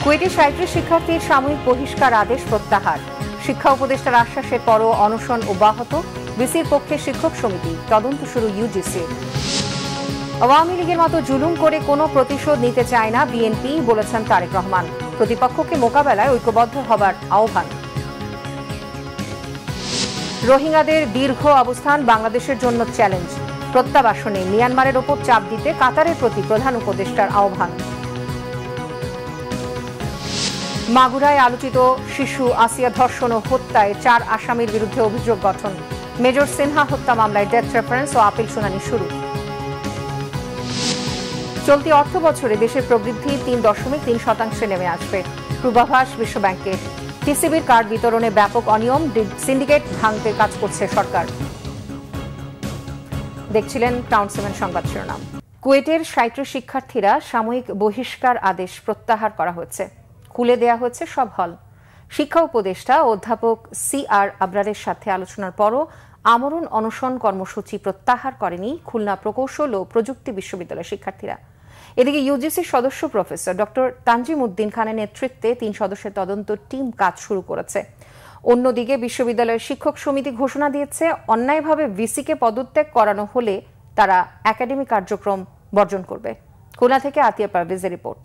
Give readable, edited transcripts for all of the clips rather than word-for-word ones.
কুয়েটে ৩৭ শিক্ষার্থীর সাময়িক বহিষ্কার আদেশ প্রত্যাহার। শিক্ষা উপদেষ্টার আশ্বাসের পরও অনশন অব্যাহত। ভিসির পক্ষে শিক্ষক সমিতি, তদন্ত শুরু ইউজিসি। আওয়ামী লীগের মতো জুলুম করে কোনো প্রতিশোধ নিতে চায় না বিএনপি, বলেছেন তারেক রহমান। প্রতিপক্ষকে মোকাবেলায় ঐক্যবদ্ধ হবার আহ্বান। রোহিঙ্গাদের দীর্ঘ অবস্থান বাংলাদেশের জন্য চ্যালেঞ্জ। প্রত্যাবাসনে মিয়ানমারের ওপর চাপ দিতে কাতারের প্রতি প্রধান উপদেষ্টার আহ্বান। মাগুরায় আলোচিত শিশু আসিয়া ধর্ষণ ও হত্যায় ৪ আসামির বিরুদ্ধে অভিযোগ গঠন। মেজর সিনহা হত্যা মামলায় ডেথ রেফারেন্স ও আপিল শুনানি শুরু। চলতি অর্থ বছরে দেশের প্রবৃদ্ধি ৩.৩% নেমে আসবে, পূর্বাভাস বিশ্বব্যাংকের। টিসিবির কার্ড বিতরণে ব্যাপক অনিয়ম, সিন্ডিকেট ভাঙতে কাজ করছে সরকার। দেখছিলেন টাউন 7 সংবাদ শিরোনাম। কুয়েটের ৩৭ শিক্ষার্থীরা সাময়িক বহিষ্কার আদেশ প্রত্যাহার করা হয়েছে। খুলে দেয়া হয়েছে সব হল। শিক্ষা উপদেষ্টা অধ্যাপক CR আবরারের সাথে আলোচনার পরও আমরণ অনশন কর্মসূচি প্রত্যাহার করেনি খুলনা প্রকৌশল ও প্রযুক্তি বিশ্ববিদ্যালয়ের শিক্ষার্থীরা। এদিকে ইউজিসির সদস্য প্রফেসর ডক্টর তানজিম উদ্দিন খানের নেতৃত্বে ৩ সদস্যের তদন্ত টিম কাজ শুরু করেছে। অন্যদিকে বিশ্ববিদ্যালয়ের শিক্ষক সমিতি ঘোষণা দিয়েছে, অন্যায়ভাবে ভিসিকে পদত্যাগ করানো হলে তারা একাডেমিক কার্যক্রম বর্জন করবে। খুলনা থেকে আতিয়া পারভেজের রিপোর্ট।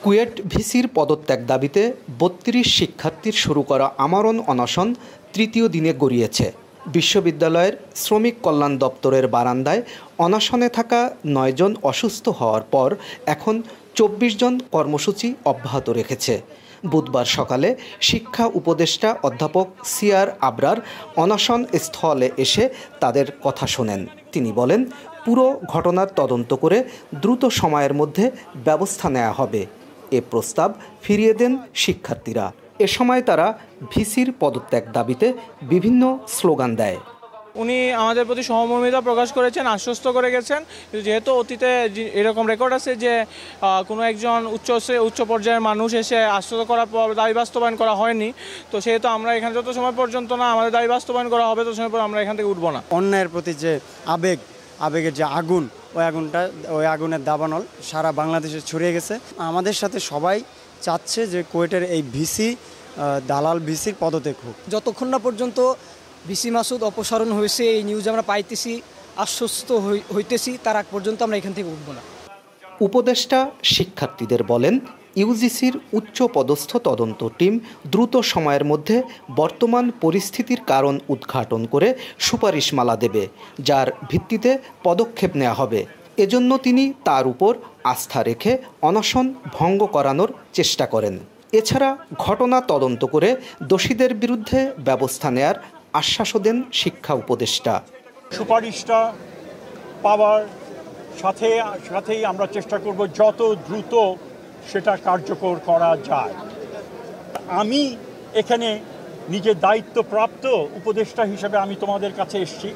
কুয়েট ভিসির পদত্যাগ দাবিতে ৩২ শিক্ষার্থীর শুরু করা আমরণ অনশন তৃতীয় দিনে গড়িয়েছে। বিশ্ববিদ্যালয়ের শ্রমিক কল্যাণ দপ্তরের বারান্দায় অনশনে থাকা ৯ জন অসুস্থ হওয়ার পর এখন ২৪ জন কর্মসূচি অব্যাহত রেখেছে। বুধবার সকালে শিক্ষা উপদেষ্টা অধ্যাপক CR আবরার অনশন স্থলে এসে তাদের কথা শোনেন। তিনি বলেন, পুরো ঘটনার তদন্ত করে দ্রুত সময়ের মধ্যে ব্যবস্থা নেওয়া হবে। এ প্রস্তাব ফিরিয়ে দেন শিক্ষার্থীরা। এ সময় তারা ভিসির পদত্যাগ দাবিতে বিভিন্ন স্লোগান দেয়। উনি আমাদের প্রতি সহমর্মিতা প্রকাশ করেছেন, আশ্বস্ত করে গেছেন। যেহেতু অতীতে এরকম রেকর্ড আছে যে কোনো একজন উচ্চ পর্যায়ের মানুষ এসে আশ্বস্ত করার পর দাবি বাস্তবায়ন করা হয়নি, তো সেহেতু আমরা এখানে যত সময় পর্যন্ত না আমাদের দাবি বাস্তবায়ন করা হবে তত সময় পর আমরা এখান থেকে উঠবো না। অন্যায়ের প্রতি যে আবেগের যে আগুন, ওই আগুনের দাবানল সারা বাংলাদেশে ছড়িয়ে গেছে। আমাদের সাথে সবাই চাচ্ছে যে কুয়েটের এই ভিসি, দালাল ভিসির পদত্যাগ হোক। যতক্ষণ না পর্যন্ত ভিসি মাসুদ অপসারণ হয়েছে এই নিউজ আমরা পাইতেছি, আশ্বস্ত হইতেছি, তার আগ পর্যন্ত আমরা এখান থেকে উঠব না। উপদেষ্টা শিক্ষার্থীদের বলেন, ইউজিসির উচ্চ পদস্থ তদন্ত টিম দ্রুত সময়ের মধ্যে বর্তমান পরিস্থিতির কারণ উদ্ঘাটন করে সুপারিশমালা দেবে, যার ভিত্তিতে পদক্ষেপ নেওয়া হবে। এজন্য তিনি তার উপর আস্থা রেখে অনশন ভঙ্গ করানোর চেষ্টা করেন। এছাড়া ঘটনা তদন্ত করে দোষীদের বিরুদ্ধে ব্যবস্থা নেয়ার আশ্বাসও দেন শিক্ষা উপদেষ্টা। সুপারিশটা পাওয়ার সাথেই আমরা চেষ্টা করব যত দ্রুত সেটা কার্যকর করা যায়। আমি এখানে নিজের দায়িত্বপ্রাপ্ত উপদেষ্টা হিসেবে আমি তোমাদের কাছে এসেছি।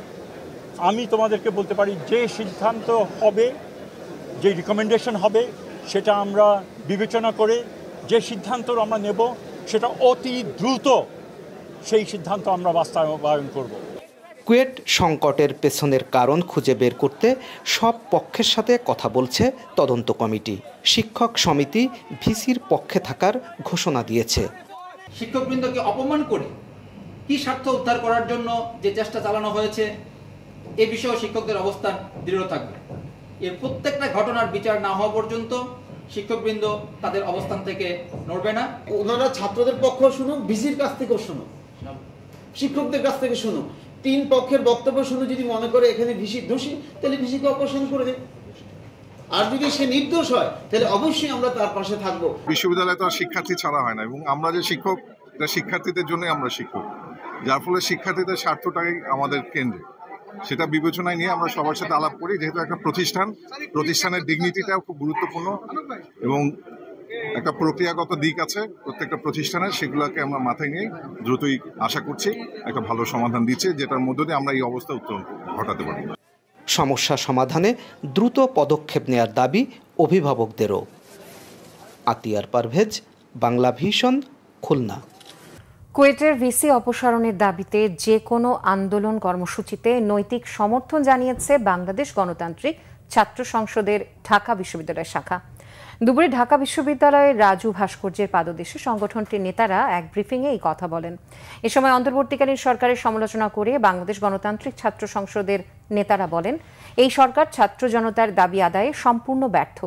আমি তোমাদেরকে বলতে পারি, যে সিদ্ধান্ত হবে, যে রিকমেন্ডেশন হবে, সেটা আমরা বিবেচনা করে যে সিদ্ধান্ত আমরা নেব সেটা অতি দ্রুত সেই সিদ্ধান্ত আমরা বাস্তবায়ন করব। কুয়েট সংকটের পেছনের কারণ খুঁজে বের করতে সব পক্ষের সাথে কথা বলছে তদন্ত কমিটি। শিক্ষক সমিতি ভিসির পক্ষে থাকার ঘোষণা দিয়েছে। শিক্ষকবৃন্দকে অপমান করে কি স্বার্থ উদ্ধার করার জন্য যে চেষ্টা চালানো হয়েছে এ বিষয়ে শিক্ষকদের অবস্থান দৃঢ় থাকবে। এর প্রত্যেকটা ঘটনার বিচার না হওয়া পর্যন্ত শিক্ষকবৃন্দ তাদের অবস্থান থেকে নড়বে না। ওনারা ছাত্রদের পক্ষ শুনুক, ভিসির কাছ থেকে শুনুক, শিক্ষকদের কাছ থেকে শুনুক। 3 পক্ষের বক্তব্য শুনে যদি মনে করে এখানে ভিসি দোষী, তাহলে ভিসিকে অপসারণ করে দেয়। আর যদি সে নির্দোষ হয় তাহলে অবশ্যই আমরা তার পাশে থাকবো। বিশ্ববিদ্যালয়ে তো আর শিক্ষার্থী ছাড়া হয় না, এবং আমরা যে শিক্ষক, এটা শিক্ষার্থীদের জন্য আমরা শিক্ষক, যার ফলে শিক্ষার্থীদের স্বার্থটাই আমাদের কেন্দ্রে। সেটা বিবেচনায় নিয়ে আমরা সবার সাথে আলাপ করি। যেহেতু একটা প্রতিষ্ঠানের ডিগনিটিটাও খুব গুরুত্বপূর্ণ এবং একটা প্রক্রিয়াগত দিক আছে প্রত্যেকটা প্রতিষ্ঠানের, সেগুলোকে আমরা মাথায় নিয়ে দ্রুতই আশা করছি একটা ভালো সমাধান দিচ্ছে, যেটার মধ্য দিয়ে আমরা এই অবস্থা উত্তরণ ঘটাতে পারি। সমস্যা সমাধানে দ্রুত পদক্ষেপ নেয়ার দাবি অভিভাবকদেরও। আতিয়ার পারভেজ, বাংলা ভিশন, খুলনা। কুয়েটের ভিসি অপসারণের দাবিতে যে কোনো আন্দোলন কর্মসূচিতে নৈতিক সমর্থন জানিয়েছে বাংলাদেশ গণতান্ত্রিক ছাত্র সংসদের ঢাকা বিশ্ববিদ্যালয়ের শাখা। দুপুরে ঢাকা বিশ্ববিদ্যালয়ের রাজু ভাস্কর্যের পাদদেশে সংগঠনটির নেতারা এক ব্রিফিংয়ে এই কথা বলেন। এ সময় অন্তর্বর্তীকালীন সরকারের সমালোচনা করে বাংলাদেশ গণতান্ত্রিক ছাত্র সংসদের নেতারা বলেন, এই সরকার ছাত্র জনতার দাবি আদায়ে সম্পূর্ণ ব্যর্থ।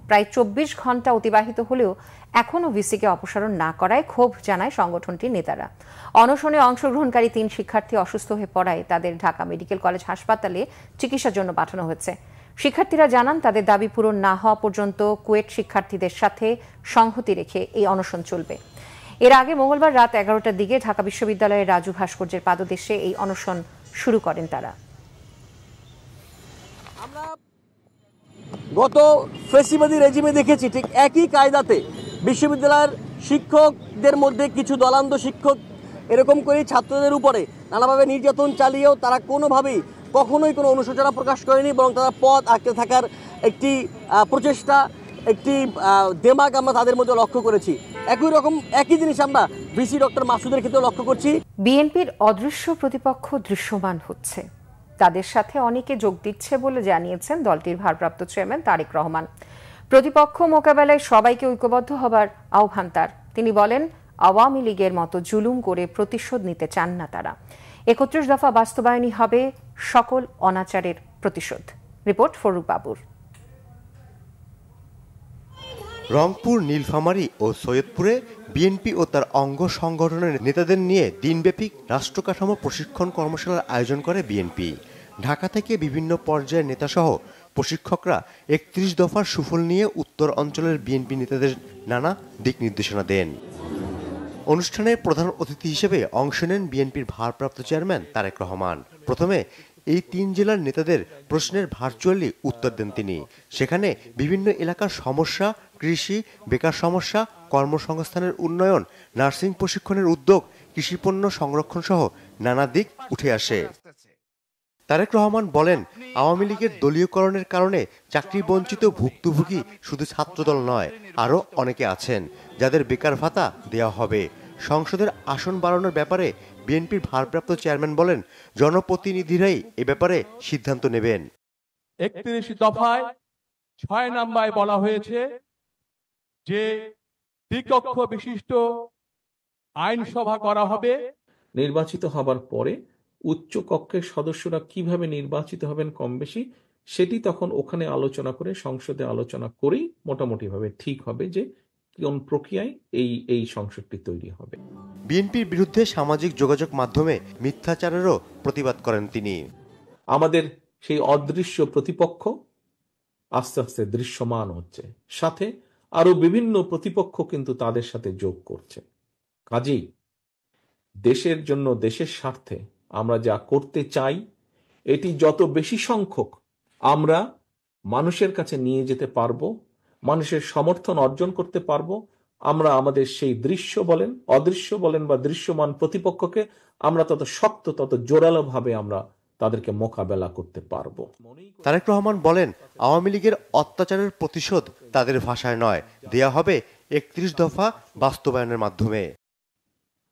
প্রায় 24 ঘণ্টা অতিবাহিত হলেও এখনও ভিসিকে অপসারণ না করায় ক্ষোভ জানায় সংগঠনটির নেতারা। অনশনে অংশগ্রহণকারী 3 শিক্ষার্থী অসুস্থ হয়ে পড়ায় তাদের ঢাকা মেডিকেল কলেজ হাসপাতালে চিকিৎসার জন্য পাঠানো হয়েছে। শিক্ষার্থীরা জানান, তাদের দাবি পূরণ না হওয়া পর্যন্ত কুয়েট শিক্ষার্থীদের সাথে সংহতি রেখে এই অনশন চলবে। এর আগে মঙ্গলবার রাত 11টার দিকে ঢাকা বিশ্ববিদ্যালয়ের রাজু ভাস্কর্যের পাদদেশে এই অনশন শুরু করেন তারা। আমরা গত ফেসিবাদী রেজিমে দেখেছি ঠিক একই কায়দাতে বিশ্ববিদ্যালয়ের শিক্ষকদের মধ্যে কিছু দলান্ধ শিক্ষক এরকম করে ছাত্রদের উপরে নানাভাবে নির্যাতন চালিয়েও তারা কোনোভাবেই কখনোই কোনো অনুশোচনা প্রকাশ করেনি, বরং তারা পথ আঁকড়ে থাকার একটি প্রচেষ্টা, একটি দেমাগ আমরা তাদের মধ্যে লক্ষ্য করেছি। একই জিনিস আমরা ভিসি ডক্টর মাসুদের ক্ষেত্রে লক্ষ্য করছি। বিএনপির অদৃশ্য প্রতিপক্ষ দৃশ্যমান হচ্ছে, তাদের সাথে অনেকে যোগ দিচ্ছে বলে জানিয়েছেন দলটির ভারপ্রাপ্ত চেয়ারম্যান তারেক রহমান। প্রতিপক্ষ মোকাবেলায় সবাইকে ঐক্যবদ্ধ হবার আহ্বান তার। তিনি বলেন, আওয়ামী লীগের মতো জুলুম করে প্রতিশোধ নিতে চান না তারা। 31 দফা বাস্তবায়নই হবে সকল অনাচারের প্রতিশোধ। রিপোর্ট ফরুক বাবুর। রংপুর, নীলফামারী ও সৈয়দপুরে বিএনপি ও তার অঙ্গ সংগঠনের নেতাদের নিয়ে দিনব্যাপী রাষ্ট্রকাঠামো প্রশিক্ষণ কর্মশালার আয়োজন করে বিএনপি। ঢাকা থেকে বিভিন্ন পর্যায়ের নেতাসহ প্রশিক্ষকরা 31 দফার সুফল নিয়ে উত্তর অঞ্চলের বিএনপি নেতাদের নানা দিক নির্দেশনা দেন। অনুষ্ঠানে প্রধান অতিথি হিসেবে অংশ নেন বিএনপির ভারপ্রাপ্ত চেয়ারম্যান তারেক রহমান। প্রথমে এই 3 জেলার নেতাদের প্রশ্নের ভার্চুয়ালি উত্তর দেন তিনি। সেখানে বিভিন্ন এলাকার সমস্যা, কৃষি, বেকার সমস্যা, কর্মসংস্থানের উন্নয়ন, নার্সিং প্রশিক্ষণের উদ্যোগ, কৃষিপণ্য সংরক্ষণ সহ নানা দিক উঠে আসে। তারেক রহমান বলেন, আওয়ামী লীগের দলীয়করণের কারণে চাকরি বঞ্চিত ভুক্তভোগী শুধু ছাত্রদল নয়, আরও অনেকে আছেন যাদের বেকার ভাতা দেওয়া হবে। সংসদের আসন বাড়ানোর ব্যাপারে বিএনপির ভারপ্রাপ্ত চেয়ারম্যান বলেন, জনপ্রতিনিধিরাই এ ব্যাপারে সিদ্ধান্ত নেবেন। 31 দফায় 6 নম্বরে বলা হয়েছে যে দ্বিকক্ষ বিশিষ্ট আইনসভা করা হবে। নির্বাচিত হবার পরে উচ্চ কক্ষের সদস্যরা কিভাবে নির্বাচিত হবেন কম বেশি সেটি তখন ওখানে আলোচনা করে, সংসদে আলোচনা করেই মোটামুটি ভাবে ঠিক হবে যে কোন প্রক্রিয়ায় এই সংসদটি তৈরি হবে। বিএনপির বিরুদ্ধে সামাজিক যোগাযোগ মাধ্যমে মিথ্যাচারেরও প্রতিবাদ করেন তিনি। আমাদের সেই অদৃশ্য প্রতিপক্ষ আস্তে আস্তে দৃশ্যমান হচ্ছে, সাথে আরো বিভিন্ন প্রতিপক্ষ কিন্তু তাদের সাথে যোগ করছে। কাজেই দেশের জন্য, দেশের স্বার্থে আমরা যা করতে চাই এটি যত বেশি সংখ্যক আমরা মানুষের কাছে নিয়ে যেতে পারবো, মানুষের সমর্থন অর্জন করতে পারবো, আমরা আমাদের সেই দৃশ্য বলেন, অদৃশ্য বলেন বা দৃশ্যমান প্রতিপক্ষকে আমরা তত শক্ত, তত জোরালো ভাবে আমরা তাদেরকে মোকাবেলা করতে পারবো। তারেক রহমান বলেন, আওয়ামী লীগের অত্যাচারের প্রতিশোধ তাদের ভাষায় নয়, দেয়া হবে 31 দফা বাস্তবায়নের মাধ্যমে।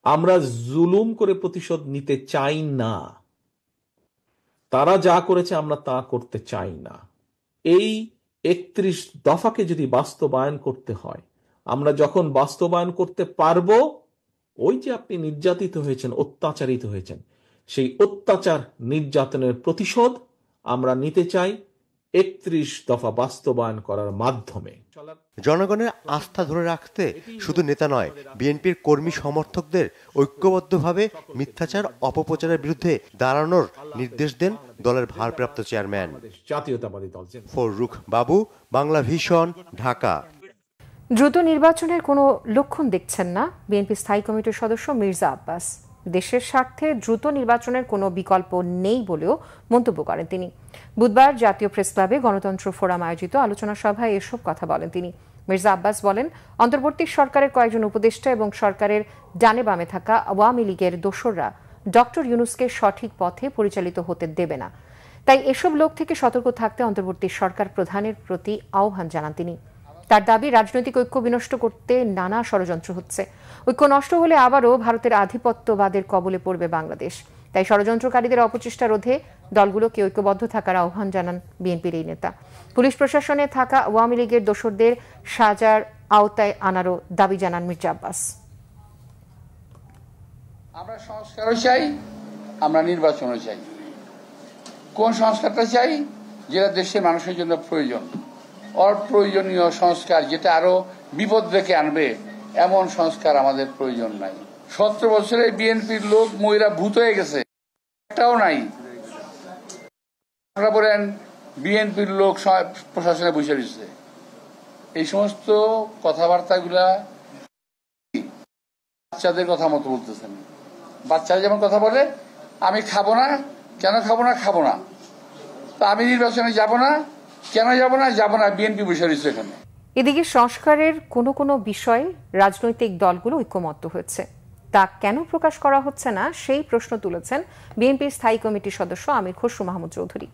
আমরা জুলুম করে প্রতিশোধ নিতে চাই না, তারা যা করেছে আমরা তা করতে চাই না। এই 31 দফাকে যদি বাস্তবায়ন করতে হয়, আমরা যখন বাস্তবায়ন করতে পারবো, ওই যে আপনি নির্যাতিত হয়েছেন, অত্যাচারিত হয়েছেন, সেই অত্যাচার নির্যাতনের প্রতিশোধ আমরা নিতে চাই 31 দফা বাস্তবায়ন করার মাধ্যমে। জনগণের আস্থা ধরে রাখতে শুধু নেতা নয়, বিএনপির কর্মী সমর্থকদের ঐক্যবদ্ধভাবে মিথ্যাচার, অপপ্রচারের বিরুদ্ধে দাঁড়ানোর নির্দেশ দেন দলের ভারপ্রাপ্ত চেয়ারম্যান। জাতীয়তাবাদী দল। ফরুক বাবু, বাংলা ভিশন, ঢাকা। দ্রুত নির্বাচনের কোনো লক্ষণ দেখছেন না বিএনপি স্থায়ী কমিটির সদস্য মির্জা আব্বাস। দেশের স্বার্থে দ্রুত নির্বাচনের কোনো বিকল্প নেই বলেও মন্তব্য করেন তিনি। বুধবার জাতীয় প্রেস ক্লাবে গণতন্ত্র ফোরাম আয়োজিত আলোচনা সভায় এসব কথা বলেন তিনি। মির্জা আব্বাস বলেন, অন্তর্বর্তী সরকারের কয়েকজন উপদেষ্টা এবং সরকারের ডানে বামে থাকা আওয়ামী লীগের দোসররা ডক্টর ইউনূসকে সঠিক পথে পরিচালিত হতে দেবে না। তাই এসব লোক থেকে সতর্ক থাকতে অন্তর্বর্তী সরকার প্রধানের প্রতি আহ্বান জানান তিনি। তার দাবি, রাজনৈতিক ঐক্য বিনষ্ট করতে নানা ষড়যন্ত্র হচ্ছে। ঐক্য নষ্ট হলে আবারও ভারতের আধিপত্যবাদের কবলে পড়বে বাংলাদেশ। তাই ষড়যন্ত্রকারীদের অপচেষ্টা রোধে দলগুলোকে ঐক্যবদ্ধ থাকার আহ্বান জানান বিএনপির এই নেতা। পুলিশ প্রশাসনে থাকা আওয়ামী লীগের দোসরদের সাজার আওতায় আনারও দাবি জানান মির্জা আব্বাস। আমরা সংস্কারও চাই, আমরা নির্বাচনও চাই। কোন সংস্কারটা চাই? যেটা দেশের মানুষের জন্য প্রয়োজন। অপ্রয়োজনীয় সংস্কার যেটা আরো বিপদ ডেকে আনবে এমন সংস্কার আমাদের প্রয়োজন নাই। 17 বছরে বিএনপির লোক মহিলা ভূত হয়ে গেছে, একটাও নাই। আপনারা বলেন বিএনপির লোক প্রশাসনে বসে রয়েছে। এই সমস্ত কথাবার্তাগুলা বাচ্চাদের কথা মতো বলতেছেন। বাচ্চারা যেমন কথা বলে, আমি খাবো না, কেন খাবো না, খাবো না, তা আমি নির্বাচনে যাব না, কেন যাব না, বিএনপি বসে রয়েছে এখানে। এদিকে সংস্কারের কোনো বিষয়ে রাজনৈতিক দলগুলো ঐক্যমত্য হয়েছে, তা কেন প্রকাশ করা হচ্ছে না সেই প্রশ্ন তুলেছেন বিএনপির স্থায়ী কমিটির সদস্য আমির খসরু মাহমুদ চৌধুরী।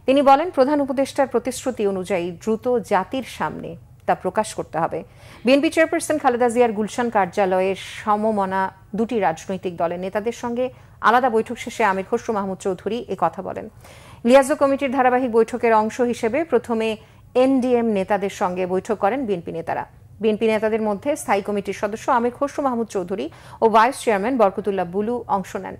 তিনি বলেন, প্রধান উপদেষ্টার প্রতিশ্রুতি অনুযায়ী দ্রুত জাতির সামনে তা প্রকাশ করতে হবে। বিএনপি চেয়ারপারসন খালেদা জিয়ার গুলশান কার্যালয়ের সমমনা দুটি রাজনৈতিক দলের নেতাদের সঙ্গে আলাদা বৈঠক শেষে আমির খসরু মাহমুদ চৌধুরী কথা বলেন। লিয়াজো কমিটির ধারাবাহিক বৈঠকের অংশ হিসেবে প্রথমে এনডিএম নেতাদের সঙ্গে বৈঠক করেন বিএনপি নেতারা। বিএনপি নেতাদের মধ্যে স্থায়ী কমিটির সদস্য আমির খসরু মাহমুদ চৌধুরী ও ভাইস চেয়ারম্যান বরকতুল্লাহ বুলু অংশ নেন।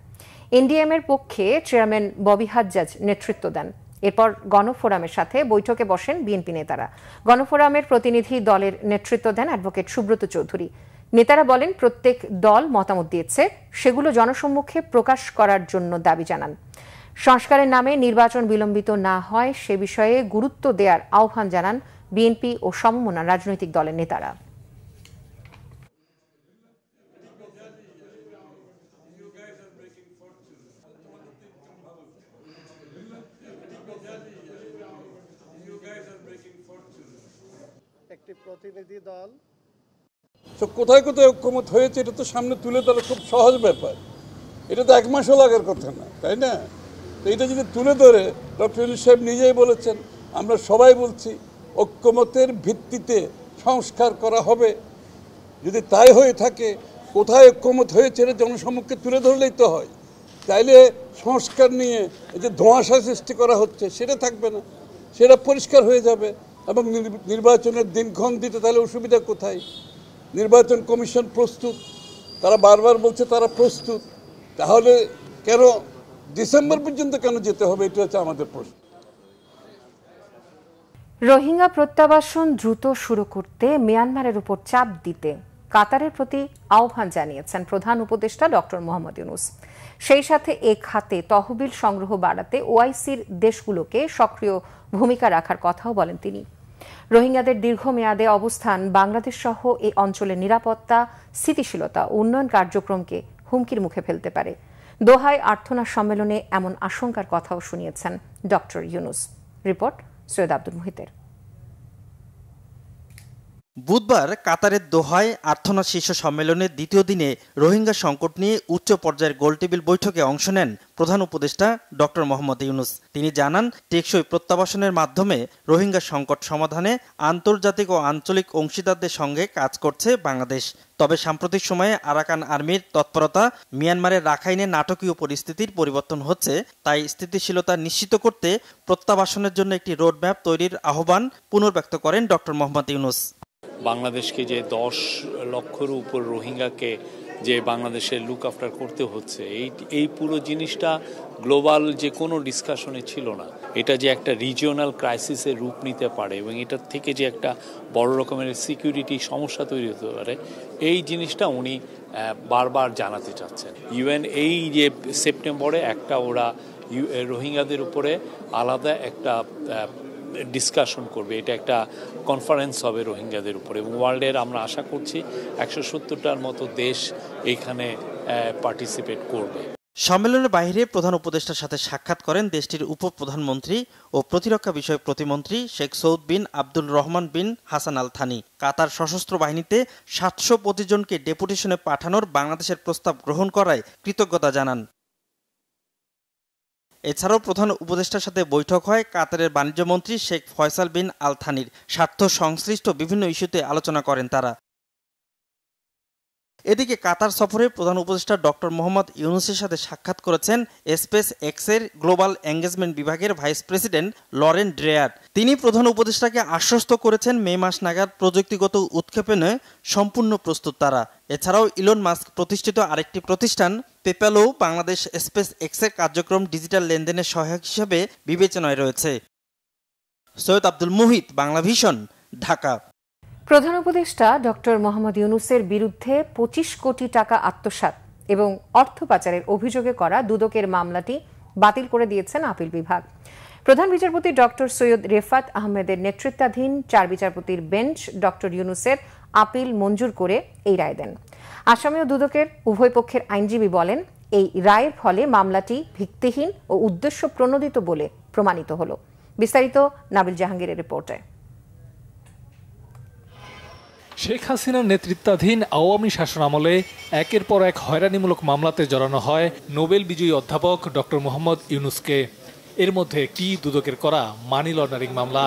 এনডিএম এর পক্ষে চেয়ারম্যান ববি হাজ্জাজ নেতৃত্ব দেন। এরপর গণফোরামের সাথে বৈঠকে বসেন বিএনপি নেতারা। গণফোরামের প্রতিনিধি দলের নেতৃত্ব দেন অ্যাডভোকেট সুব্রত চৌধুরী। নেতারা বলেন, প্রত্যেক দল মতামত দিয়েছে, সেগুলো জনসম্মুখে প্রকাশ করার জন্য দাবি জানান। সংস্কারের নামে নির্বাচন বিলম্বিত না হয় সে বিষয়ে গুরুত্ব দেওয়ার আহ্বান জানান বিএনপি ও সমমনা রাজনৈতিক দলের নেতারা। একটি প্রতিনিধি দল কোথায় কোথায় ঐক্যমত হয়েছে এটা তো সামনে তুলে ধরা খুব সহজ ব্যাপার। এটা তো 1 মাসও লাগার কথা না, তাই না? তো এটা যদি তুলে ধরে, ডক্টর ইউনূস সাহেব নিজেই বলেছেন, আমরা সবাই বলছি ঐক্যমতের ভিত্তিতে সংস্কার করা হবে। যদি তাই হয়ে থাকে, কোথায় ঐক্যমত হয়েছে এটা জনসম্মুখে তুলে ধরলেই তো হয়। তাইলে সংস্কার নিয়ে এই যে ধোঁয়াশা সৃষ্টি করা হচ্ছে সেটা থাকবে না, সেটা পরিষ্কার হয়ে যাবে। এবং নির্বাচনের দিনক্ষণ দিতে তাহলে অসুবিধা কোথায়? নির্বাচন কমিশন প্রস্তুত, তারা বারবার বলছে তারা প্রস্তুত, তাহলে কেন ডিসেম্বর পর্যন্ত কেন যেতে হবে? এটা হচ্ছে আমাদের প্রশ্ন। রোহিঙ্গা প্রত্যাবাসন দ্রুত শুরু করতে মিয়ানমারের উপর চাপ দিতে কাতারের প্রতি আহ্বান জানিয়েছেন প্রধান উপদেষ্টা ডক্টর মোহাম্মদ ইউনূস। সেই সাথে এ খাতে তহবিল সংগ্রহ বাড়াতে ওআইসির দেশগুলোকে সক্রিয় ভূমিকা রাখার কথাও বলেন তিনি। রোহিঙ্গাদের দীর্ঘমেয়াদে অবস্থান বাংলাদেশ সহ এই অঞ্চলের নিরাপত্তা, স্থিতিশীলতা ও উন্নয়ন কার্যক্রমকে হুমকির মুখে ফেলতে পারে। দোহায় আর্থনা সম্মেলনে এমন আশঙ্কার কথাও শুনিয়েছেন ডক্টর ইউনূস। রিপোর্ট সৈয়দ আব্দুল মুহিতের। বুধবার কাতারের দোহায় আর্থনা শীর্ষ সম্মেলনের দ্বিতীয় দিনে রোহিঙ্গা সংকট নিয়ে উচ্চ পর্যায়ের গোলটেবিল বৈঠকে অংশ নেন প্রধান উপদেষ্টা ডক্টর মোহাম্মদ ইউনূস। তিনি জানান, টেকসই প্রত্যাবাসনের মাধ্যমে রোহিঙ্গা সংকট সমাধানে আন্তর্জাতিক ও আঞ্চলিক অংশীদারদের সঙ্গে কাজ করছে বাংলাদেশ। তবে সাম্প্রতিক সময়ে আরাকান আর্মির তৎপরতা, মিয়ানমারের রাখাইনে নাটকীয় পরিস্থিতির পরিবর্তন হচ্ছে, তাই স্থিতিশীলতা নিশ্চিত করতে প্রত্যাবাসনের জন্য একটি রোডম্যাপ তৈরির আহ্বান পুনর্ব্যক্ত করেন ডক্টর মোহাম্মদ ইউনূস। বাংলাদেশকে যে 10 লক্ষের উপর রোহিঙ্গাকে যে বাংলাদেশে লুক আফটার করতে হচ্ছে, এই পুরো জিনিসটা গ্লোবাল যে কোনো ডিসকাশনে ছিল না। এটা যে একটা রিজিওনাল ক্রাইসিসের রূপ নিতে পারে এবং এটার থেকে যে একটা বড় রকমের সিকিউরিটি সমস্যা তৈরি হতে পারে, এই জিনিসটা উনি বারবার জানাতে চাচ্ছেন। ইউএন এই যে সেপ্টেম্বরে একটা ওরা রোহিঙ্গাদের উপরে আলাদা একটা ডিসকাশন করবে, এটা একটা কনফারেন্স হবে রোহিঙ্গাদের উপরে এবং ওয়ার্ল্ডের আমরা আশা করছি 170টার মতো দেশ এইখানে পার্টিসিপেট করবে। সম্মেলনের বাইরে প্রধান উপদেষ্টার সাথে সাক্ষাৎ করেন দেশটির উপপ্রধানমন্ত্রী ও প্রতিরক্ষা বিষয়ক প্রতিমন্ত্রী শেখ সৌদ বিন আব্দুল রহমান বিন হাসান আল থানি। কাতার সশস্ত্র বাহিনীতে 725 জনকে ডেপুটেশনে পাঠানোর বাংলাদেশের প্রস্তাব গ্রহণ করায় কৃতজ্ঞতা জানান। এছাড়াও প্রধান উপদেষ্টার সাথে বৈঠক হয় কাতারের বাণিজ্য মন্ত্রী শেখ ফয়সাল বিন আল থানির। স্বার্থ সংশ্লিষ্ট বিভিন্ন ইস্যুতে আলোচনা করেন তারা। এদিকে কাতার সফরে প্রধান উপদেষ্টা ডক্টর মোহাম্মদ ইউনুসের সাথে সাক্ষাৎ করেছেন স্পেস এক্সের গ্লোবাল এঙ্গেজমেন্ট বিভাগের ভাইস প্রেসিডেন্ট লরেন ড্রেয়ার। তিনি প্রধান উপদেষ্টাকে আশ্বস্ত করেছেন মে মাস নাগাদ প্রযুক্তিগত উৎক্ষেপণে সম্পূর্ণ প্রস্তুত তারা। এছাড়াও ইলন মাস্ক প্রতিষ্ঠিত আরেকটি প্রতিষ্ঠান পেপ্যালও বাংলাদেশ স্পেস এক্সের কার্যক্রম ডিজিটাল লেনদেনের সহায়ক হিসেবে বিবেচনায় রয়েছে। সৈয়দ আব্দুল মুহিত, বাংলা ভিশন, ঢাকা। প্রধান উপদেষ্টা ডক্টর মোহাম্মদ ইউনুসের বিরুদ্ধে 25 কোটি টাকা আত্মসাৎ এবং অর্থ পাচারের অভিযোগে করা দুদকের মামলাটি বাতিল করে দিয়েছেন আপিল বিভাগ। প্রধান বিচারপতি ডক্টর সৈয়দ রেফাত আহমেদের নেতৃত্বাধীন 4 বিচারপতির বেঞ্চ ডক্টর ইউনুসের আপিল মঞ্জুর করে এই রায় দেন। আসামি ও দুদকের উভয় পক্ষের আইনজীবী বলেন, এই রায়ের ফলে মামলাটি ভিত্তিহীন ও উদ্দেশ্য প্রণোদিত বলে প্রমাণিত হল। বিস্তারিত নাবিল জাহাঙ্গীরের রিপোর্টে। শেখ হাসিনার নেতৃত্বাধীন আওয়ামী শাসনামলে একের পর এক হয়রানিমূলক মামলাতে জড়ানো হয় নোবেল বিজয়ী অধ্যাপক ডক্টর মোহাম্মদ ইউনুসকে। এর মধ্যে একটি দুদকের করা মানি লন্ডারিং মামলা।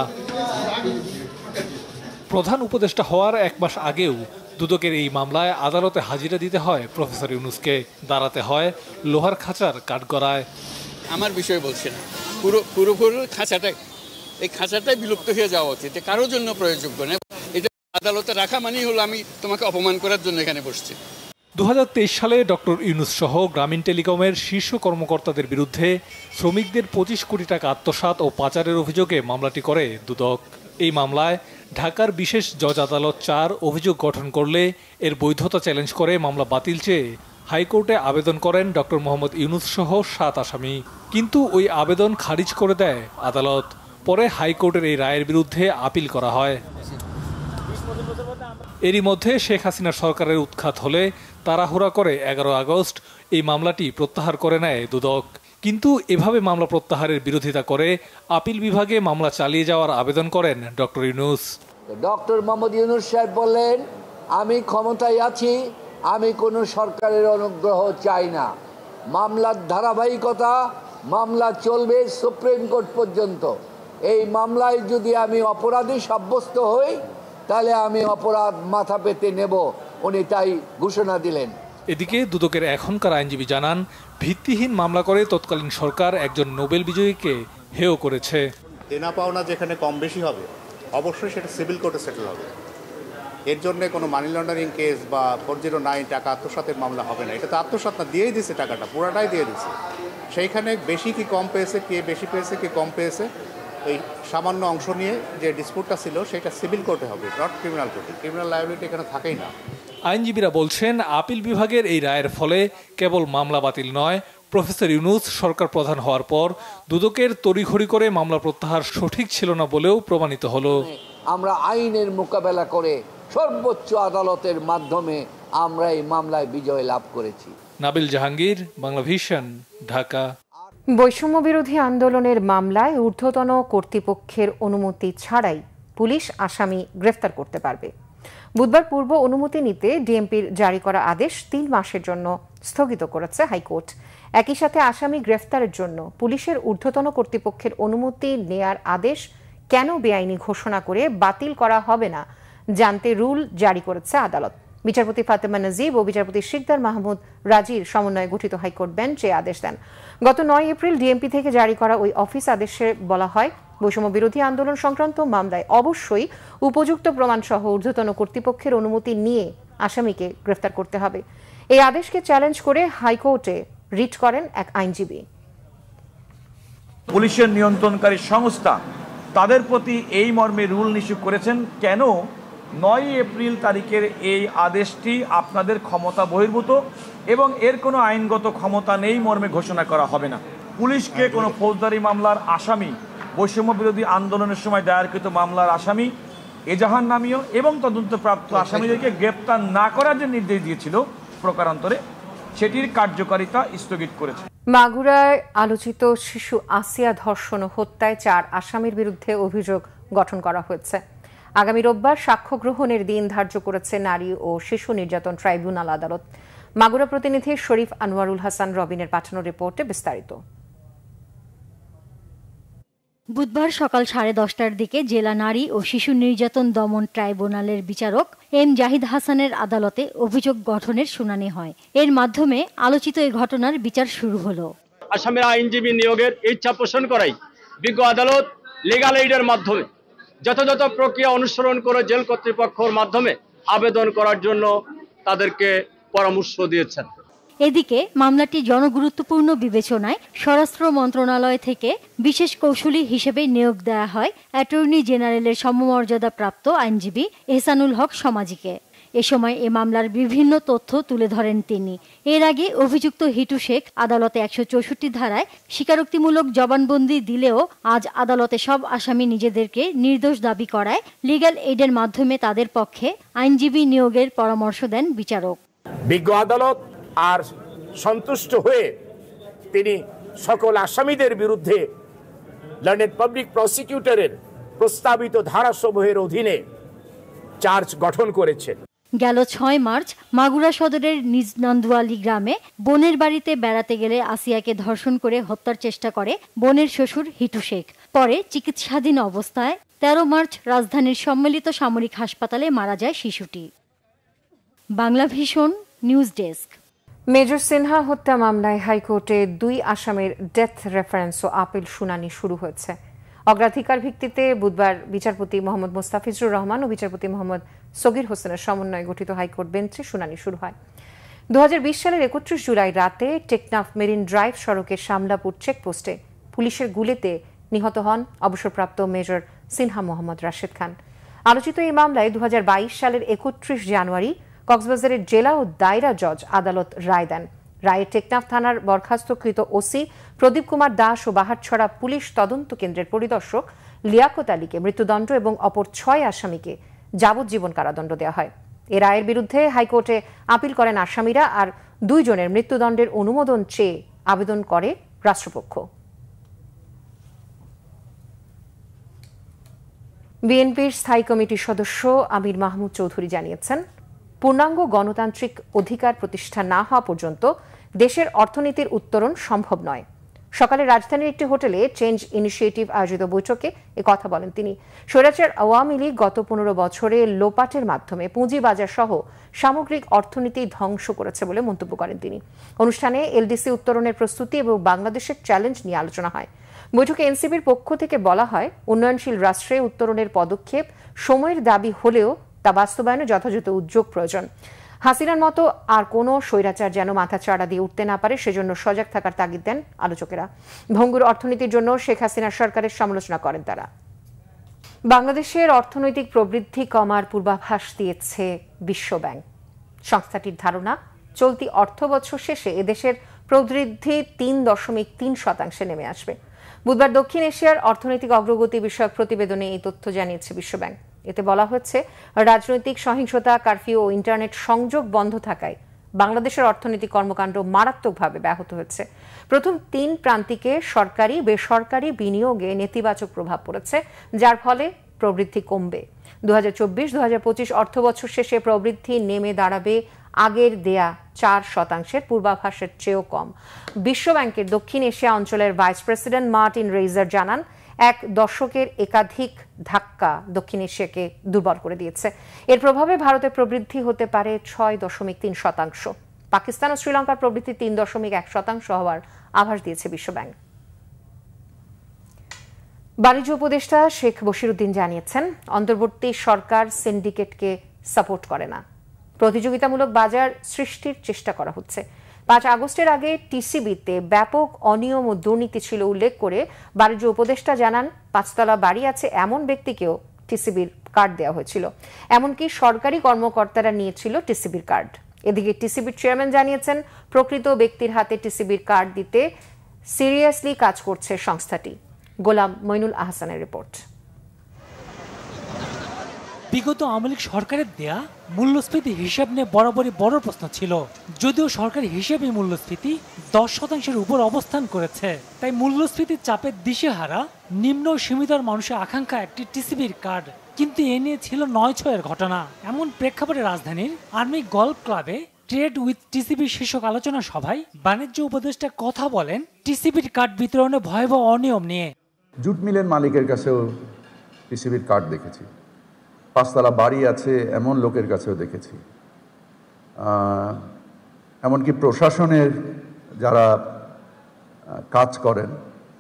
প্রধান উপদেষ্টা হওয়ার 1 মাস আগেও দুদকের এই মামলায় আদালতে হাজিরা দিতে হয় প্রফেসর ইউনুসকে। দাঁড়াতে হয় লোহার খাঁচার কাঠগড়ায়। আমার বিষয় বলছি না, পুরোপুরি খাঁচাটাই বিলুপ্ত হয়ে যাওয়া উচিত, কারোর জন্য প্রয়োজযোগ্য না। এটা আদালতে রাখা মানেই হলো আমি তোমাকে অপমান করার জন্য এখানে বসছি। 2023 সালে ডক্টর ইউনুস সহ গ্রামীণ টেলিকমের শীর্ষ কর্মকর্তাদের বিরুদ্ধে শ্রমিকদের 25 কোটি টাকা আত্মসাৎ ও পাচারের অভিযোগে মামলাটি করে দুদক। এই মামলায় ঢাকার বিশেষ জজ আদালত 4 অভিযোগ গঠন করলে এর বৈধতা চ্যালেঞ্জ করে মামলা বাতিল চেয়ে হাইকোর্টে আবেদন করেন ডক্টর মোহাম্মদ ইউনুস সহ 7 আসামি। কিন্তু ওই আবেদন খারিজ করে দেয় আদালত। পরে হাইকোর্টের এই রায়ের বিরুদ্ধে আপিল করা হয়। এরই মধ্যে শেখ হাসিনার সরকারের উৎখাত হলে তাড়াহুড়া করে 11 আগস্ট এই মামলাটি প্রত্যাহার করে নেয় দুদক। কিন্তু এভাবে মামলা প্রত্যাহারের বিরোধিতা করে আপিল বিভাগে মামলা চালিয়ে যাওয়ার আবেদন করেন ডক্টর ইউনুস। ডক্টর মোহাম্মদ ইউনুস সাহেব বললেন, আমি ক্ষমতায় আছি, আমি কোনো সরকারের অনুগ্রহ চাই না। মামলার ধারাবাহিকতা, মামলা চলবে সুপ্রিম কোর্ট পর্যন্ত। এই মামলায় যদি আমি অপরাধী সাব্যস্ত হই তাহলে আমি অপরাধ মাথা পেতে নেব, উনি তাই ঘোষণা দিলেন। এদিকে দুদকের এখনকার আইনজীবী জানান, ভিত্তিহীন মামলা করে তৎকালীন সরকার একজন নোবেল বিজয়ীকে হেয় করেছে। দেনা পাওনা যেখানে কম বেশি হবে অবশ্যই সেটা সিভিল কোর্টে সেটেল হবে। এর জন্য কোনো মানি লন্ডারিং কেস বা 409 টাকা আত্মসাতের মামলা হবে না। এটা তো আত্মসাৎ না, দিয়েই দিছে, টাকাটা পুরাটাই দিয়ে দিচ্ছে। সেইখানে বেশি কি কম পেয়েছে, কে বেশি পেয়েছে, কে কম পেয়েছে, এই সামান্য অংশ নিয়ে যে ডিসপুটটা ছিল সেটা সিভিল কোর্টে হবে, নট ক্রিমিনাল কোর্টে। ক্রিমিনাল লায়াবিলিটি এখানে থাকেই না। আইনজীবীরা বলছেন, আপিল বিভাগের এই রায়ের ফলে কেবল মামলা বাতিল নয়, প্রফেসর ইউনুস সরকার প্রধান হওয়ার পর দুদকের তড়িঘড়ি করে মামলা প্রত্যাহার সঠিক ছিল না বলেও প্রমাণিত হলো। আমরা আইনের মোকাবেলা করে সর্বোচ্চ আদালতের মাধ্যমে আমরা এই মামলায় বিজয় লাভ করেছি। নাবিল জাহাঙ্গীর, বাংলা ভিশন, ঢাকা। বৈষম্য বিরোধী আন্দোলনের মামলায় ঊর্ধ্বতন কর্তৃপক্ষের অনুমতি ছাড়াই পুলিশ আসামি গ্রেফতার করতে পারবে। বুধবার পূর্ব অনুমতি নিতে ডিএমপির জারি করা আদেশ 3 মাসের জন্য স্থগিত করেছে হাইকোর্ট। একই সাথে আসামি গ্রেফতারের জন্য পুলিশের ঊর্ধ্বতন কর্তৃপক্ষের অনুমতি নেয়ার আদেশ কেন বেআইনি ঘোষণা করে বাতিল করা হবে না জানতে রুল জারি করেছে আদালত। বিচারপতি ফাতেমা নজিব ও বিচারপতি শিকদার মাহমুদ রাজির সমন্বয়ে গঠিত হাইকোর্ট বেঞ্চ এই আদেশ দেন। গত 9 এপ্রিল ডিএমপি থেকে জারি করা ওই অফিস আদেশে বলা হয়, বৈষম্য বিরোধী আন্দোলন সংক্রান্ত মামলায় অবশ্যই উপযুক্ত প্রমাণ সহ ঊর্ধ্বতন কর্তৃপক্ষের অনুমতি নিয়ে আসামিকে গ্রেফতার করতে হবে। এই আদেশকে চ্যালেঞ্জ করে হাইকোর্টে রিট করেন এক আইনজীবী। পুলিশের নিয়ন্ত্রণকারী সংস্থা তাদের প্রতি এই মর্মে রুল ইস্যু করেছেন, কেন 9 এপ্রিল তারিখের এই আদেশটি আপনাদের ক্ষমতা বহির্ভূত এবং এর কোনো আইনগত ক্ষমতা নেই মর্মে ঘোষণা করা হবে না। পুলিশকে কোনো ফৌজদারি মামলার আসামি, বৈষম্য বিরোধী আন্দোলনের সময় দায়েরকৃত মামলার আসামি, এজাহার নামীয় এবং তদন্তপ্রাপ্ত আসামিদেরকে গ্রেপ্তার না করার যে নির্দেশ দিয়েছিল প্রকারান্তরে, সেটির কার্যকারিতা স্থগিত করেছে। মাগুরায় আলোচিত শিশু আসিয়া ধর্ষণ ও হত্যায় 4 আসামির বিরুদ্ধে অভিযোগ গঠন করা হয়েছে। আগামী রোববার সাক্ষ্য গ্রহণের দিন ধার্য করেছে নারী ও শিশু নির্যাতন ট্রাইব্যুনাল আদালত। মাগুরা প্রতিনিধি শরীফ আনোয়ারুল হাসান রবিনের পাঠানো রিপোর্টে বিস্তারিত। বুধবার সকাল 10:30টার দিকে জেলা নারী ও শিশু নির্যাতন দমন ট্রাইব্যুনালের বিচারক এম জাহিদ হাসানের আদালতে অভিযোগ গঠনের শুনানি হয়। এর মাধ্যমে আলোচিত এই ঘটনার বিচার শুরু হলো। আসামের আইনজীবী নিয়োগের ইচ্ছা পোষণ করাই বিজ্ঞ আদালত লিগ্যাল এইডের মাধ্যমে যথাযথ প্রক্রিয়া অনুসরণ করে জেল কর্তৃপক্ষের মাধ্যমে আবেদন করার জন্য তাদেরকে পরামর্শ দিয়েছেন। এদিকে মামলাটি জনগুরুত্বপূর্ণ বিবেচনায় স্বরাষ্ট্র মন্ত্রণালয় থেকে বিশেষ কৌশলী হিসেবে নিয়োগ দেওয়া হয় অ্যাটর্নি জেনারেলের সমমর্যাদাপ্রাপ্ত আইনজীবী এহসানুল হক সমাজিকে। এ সময় এ মামলার বিভিন্ন তথ্য তুলে ধরেন তিনি। এর আগে অভিযুক্ত হিটু শেখ আদালতে 164 ধারায় স্বীকারোক্তিমূলক জবানবন্দি দিলেও আজ আদালতে সব আসামি নিজেদেরকে নির্দোষ দাবি করায় লিগ্যাল এইডের মাধ্যমে তাদের পক্ষে আইনজীবী নিয়োগের পরামর্শ দেন বিচারক। বিজ্ঞ আদালত আর সন্তুষ্ট হয়ে তিনি সকল আসামিদের বিরুদ্ধে লন্ডন পাবলিক প্রসিকিউটরের প্রস্তাবিত ধারাসমূহের অধীনে চার্জ গঠন করেছেন। গেল 6 মার্চ মাগুরা সদরের নিজ নন্দুয়ালি গ্রামে বোনের বাড়িতে বেড়াতে গেলে আসিয়াকে ধর্ষণ করে হত্যার চেষ্টা করে বোনের শ্বশুর হিটু শেখ। পরে চিকিৎসাধীন অবস্থায় 13 মার্চ রাজধানীর সম্মিলিত সামরিক হাসপাতালে মারা যায় শিশুটি। Bangla vision news desk. Major Sinha হত্যা মামলায় হাইকোর্টে 2 আসামির ডেথ রেফারেন্স ও আপিল শুনানি শুরু হয়েছে। অগ্রাধিকার ভিত্তিতে বুধবার বিচারপতি মোহাম্মদ মোস্তাফিজুর রহমান ও বিচারপতি মোহাম্মদ সগির হোসেনের সমন্বয়ে গঠিত হাইকোর্ট বেঞ্চে শুনানি শুরু হয়। 2020 সালের 31 জুলাই রাতে টেকনাফ মেরিন ড্রাইভ সড়কের শামলাপুর চেকপোস্টে পুলিশের গুলিতে নিহত হন অবসরপ্রাপ্ত মেজর সিনহা মোহাম্মদ রাশেদ খান। আলোচিত এই মামলায় 2022 সালের 31 জানুয়ারি কক্সবাজারের জেলা ও দায়রা জজ আদালত রায় দেন। রায়ে টেকনাফ থানার বরখাস্তকৃত ওসি প্রদীপ কুমার দাস ও বাহারছড়া পুলিশ তদন্ত কেন্দ্রের পরিদর্শক লিয়াকত আলীকে মৃত্যুদণ্ড এবং অপর 6 আসামিকে যাবজ্জীবন কারাদণ্ড দেওয়া হয়। এ রায়ের বিরুদ্ধে হাইকোর্টে আপিল করেন আসামিরা, আর 2 জনের মৃত্যুদণ্ডের অনুমোদন চেয়ে আবেদন করে রাষ্ট্রপক্ষ। বিএনপির স্থায়ী কমিটির সদস্য আমির মাহমুদ চৌধুরী জানিয়েছেন, পূর্ণাঙ্গ গণতান্ত্রিক অধিকার প্রতিষ্ঠা না হওয়া পর্যন্ত দেশের অর্থনীতির উত্তরণ সম্ভব নয়। সকালে রাজধানীর একটি হোটেলে চেঞ্জ ইনিশিয়েটিভ আয়োজিত বৈঠকে কথা বলেন তিনি। স্বৈরাচার আওয়ামী লীগ গত 15 বছরে লোপাটের মাধ্যমে পুঁজিবাজার সহ সামগ্রিক অর্থনীতি ধ্বংস করেছে বলে মন্তব্য করেন তিনি। অনুষ্ঠানে এলডিসি উত্তরণের প্রস্তুতি এবং বাংলাদেশের চ্যালেঞ্জ নিয়ে আলোচনা হয়। বৈঠকে এনসিপির পক্ষ থেকে বলা হয়, উন্নয়নশীল রাষ্ট্রে উত্তরণের পদক্ষেপ সময়ের দাবি হলেও তা বাস্তবায়নে যথাযথ উদ্যোগ প্রয়োজন। হাসিনার মতো আর কোনো স্বৈরাচার যেন মাথা চাড়া দিয়ে উঠতে না পারে, সেজন্য সজাগ থাকার তাগিদ দেন আলোচকেরা। ভঙ্গুর অর্থনীতির জন্য শেখ হাসিনার সরকারের সমালোচনা করেন তারা। বাংলাদেশের অর্থনৈতিক প্রবৃদ্ধি কমার পূর্বাভাস দিয়েছে বিশ্বব্যাংক। সংস্থাটির ধারণা, চলতি অর্থবছর শেষে এদেশের প্রবৃদ্ধি 3.3% নেমে আসবে। বুধবার দক্ষিণ এশিয়ার অর্থনৈতিক অগ্রগতি বিষয়ক প্রতিবেদনে এই তথ্য জানিয়েছে বিশ্বব্যাংক। এতে বলা হচ্ছে, রাজনৈতিক সহিংসতা, কারফিউ ও ইন্টারনেট সংযোগ বন্ধ থাকায় বাংলাদেশের অর্থনৈতিক কর্মকাণ্ড মারাত্মকভাবে ব্যাহত হচ্ছে। প্রথম 3 প্রান্তিকে সরকারি বেসরকারি বিনিয়োগে নেতিবাচক প্রভাব পড়েছে, যার ফলে প্রবৃদ্ধি কমবে। 2024-2025 অর্থবছর শেষে প্রবৃদ্ধি নেমে দাঁড়াবে আগের দেয়া 4% পূর্বাভাসের চেয়েও কম। বিশ্বব্যাংকের দক্ষিণ এশিয়া অঞ্চলের ভাইস প্রেসিডেন্ট মার্টিন রেইজার জানান, 1 দশকের একাধিক ধাক্কা দক্ষিণ এশিয়াকে দুর্বল করে দিয়েছে। এর প্রভাবে ভারতের প্রবৃদ্ধি হতে পারে 6.3%। পাকিস্তান ও শ্রীলঙ্কার প্রবৃদ্ধি 3.1% হওয়ার আভাস দিয়েছে বিশ্বব্যাংক। বাণিজ্য উপদেষ্টা শেখ বশিরউদ্দিন জানিয়েছেন, অন্তর্বর্তী সরকার সিন্ডিকেটকে সাপোর্ট করে না। প্রতিযোগিতামূলক বাজার সৃষ্টির চেষ্টা করা হচ্ছে। 5 আগস্টের আগে টিসিবিতে ব্যাপক অনিয়ম ও দুর্নীতি ছিল উল্লেখ করে বাণিজ্য উপদেষ্টা জানান, 5 তলা বাড়ি আছে এমন ব্যক্তিকেও টিসিবির কার্ড দেওয়া হয়েছিল। এমনকি সরকারি কর্মকর্তারা নিয়েছিল টিসিবির কার্ড। এদিকে টিসিবির চেয়ারম্যান জানিয়েছেন, প্রকৃত ব্যক্তির হাতে টিসিবির কার্ড দিতে সিরিয়াসলি কাজ করছে সংস্থাটি। গোলাম মইনুল আহসানের রিপোর্ট। বিগত আওয়ামী লীগ সরকারের দেয়া মূল্যস্ফীতি হিসাব নিয়ে বরাবরই বড় প্রশ্ন ছিল। যদিও সরকারি হিসেবে মূল্যস্ফীতি 10%-এর উপর অবস্থান করেছে, তাই মূল্যস্ফীতির চাপে দিশেহারা নিম্ন সীমিতর মানুষের আকাঙ্ক্ষা একটি টিসিবির কার্ড। কিন্তু এ নিয়ে ছিল 9/6-এর ঘটনা। এমন প্রেক্ষাপটে রাজধানীর আর্মি গল্ফ ক্লাবে ট্রেড উইথ টিসিবি শীর্ষক আলোচনা সভায় বাণিজ্য উপদেষ্টা কথা বলেন টিসিবির কার্ড বিতরণে ভয়াবহ অনিয়ম নিয়ে। জুট মিলের মালিকের কাছেও টিসিবির কার্ড দেখেছি, 5 তলা বাড়ি আছে এমন লোকের কাছেও দেখেছি, এমনকি প্রশাসনের যারা কাজ করেন